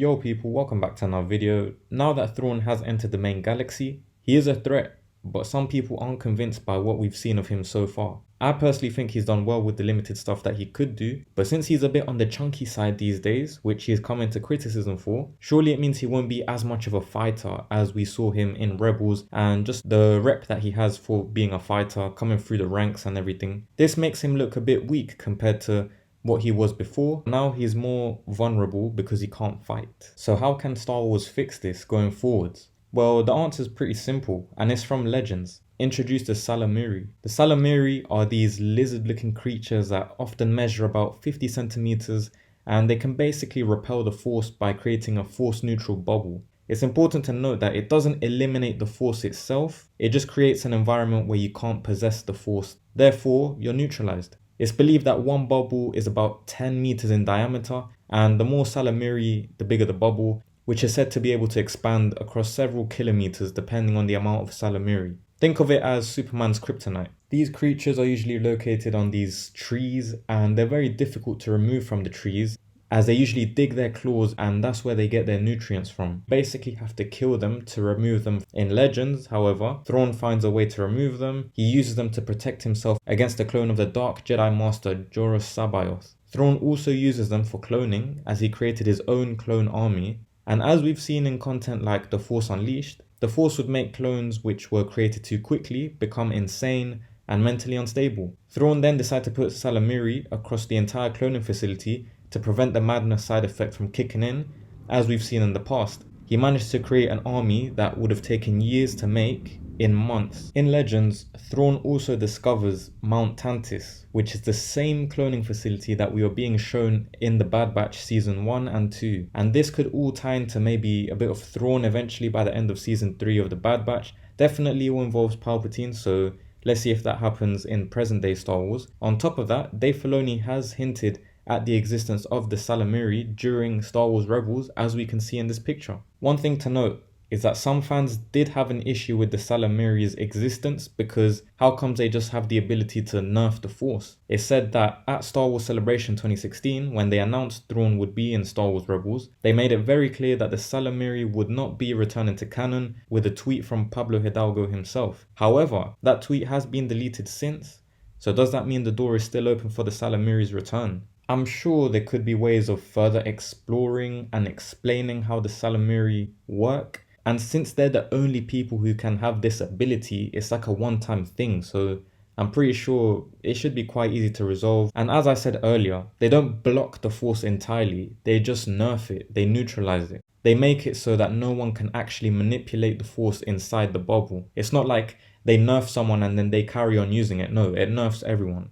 Yo people, welcome back to another video. Now that Thrawn has entered the main galaxy, he is a threat, but some people aren't convinced by what we've seen of him so far. I personally think he's done well with the limited stuff that he could do, but since he's a bit on the chunky side these days, which he's come into criticism for, surely it means he won't be as much of a fighter as we saw him in Rebels, and just the rep that he has for being a fighter, coming through the ranks and everything. This makes him look a bit weak compared to what he was before. Now he's more vulnerable because he can't fight. So how can Star Wars fix this going forwards? Well, the answer is pretty simple, and it's from Legends. Introduce the Ysalamiri. The Ysalamiri are these lizard-looking creatures that often measure about 50 centimeters, and they can basically repel the Force by creating a Force-neutral bubble. It's important to note that it doesn't eliminate the Force itself, it just creates an environment where you can't possess the Force. Therefore, you're neutralized. It's believed that one bubble is about 10 meters in diameter, and the more Ysalamiri, the bigger the bubble, which is said to be able to expand across several kilometers depending on the amount of Ysalamiri. Think of it as Superman's kryptonite. These creatures are usually located on these trees, and they're very difficult to remove from the trees, as they usually dig their claws, and that's where they get their nutrients from. Basically have to kill them to remove them. In Legends, however, Thrawn finds a way to remove them. He uses them to protect himself against the clone of the Dark Jedi Master Joruus C'baoth. Thrawn also uses them for cloning, as he created his own clone army, and as we've seen in content like The Force Unleashed, the Force would make clones which were created too quickly become insane and mentally unstable. Thrawn then decided to put Ysalamiri across the entire cloning facility to prevent the madness side effect from kicking in, as we've seen in the past. He managed to create an army that would have taken years to make in months. In Legends, Thrawn also discovers Mount Tantiss, which is the same cloning facility that we were being shown in the Bad Batch Season 1 and 2. And this could all tie into maybe a bit of Thrawn eventually by the end of Season 3 of the Bad Batch. Definitely all involves Palpatine, so let's see if that happens in present day Star Wars. On top of that, Dave Filoni has hinted at the existence of the Ysalamiri during Star Wars Rebels, as we can see in this picture. One thing to note is that some fans did have an issue with the Ysalamiri's existence, because how comes they just have the ability to nerf the Force? It's said that at Star Wars Celebration 2016, when they announced Thrawn would be in Star Wars Rebels, they made it very clear that the Ysalamiri would not be returning to canon, with a tweet from Pablo Hidalgo himself. However, that tweet has been deleted since, so does that mean the door is still open for the Ysalamiri's return? I'm sure there could be ways of further exploring and explaining how the Ysalamiri work, and since they're the only people who can have this ability, it's like a one-time thing, so I'm pretty sure it should be quite easy to resolve. And as I said earlier, they don't block the Force entirely, they just nerf it, they neutralize it. They make it so that no one can actually manipulate the Force inside the bubble. It's not like they nerf someone and then they carry on using it, no, it nerfs everyone.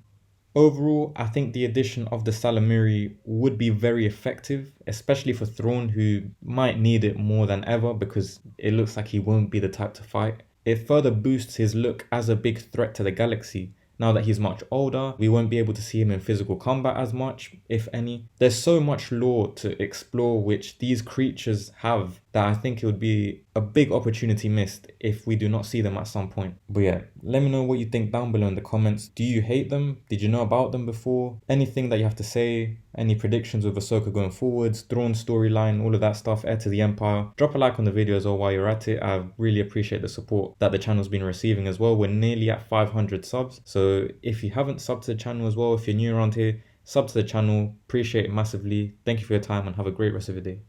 Overall, I think the addition of the Ysalamiri would be very effective, especially for Thrawn, who might need it more than ever because it looks like he won't be the type to fight. It further boosts his look as a big threat to the galaxy. Now that he's much older, we won't be able to see him in physical combat as much, if any. There's so much lore to explore which these creatures have that I think it would be a big opportunity missed if we do not see them at some point. But yeah, let me know what you think down below in the comments. Do you hate them? Did you know about them before? Anything that you have to say? Any predictions with Ahsoka going forwards? Thrawn storyline, all of that stuff, Heir to the Empire. Drop a like on the video as well while you're at it. I really appreciate the support that the channel's been receiving as well. We're nearly at 500 subs. So if you haven't subbed to the channel as well, if you're new around here, sub to the channel. Appreciate it massively. Thank you for your time and have a great rest of your day.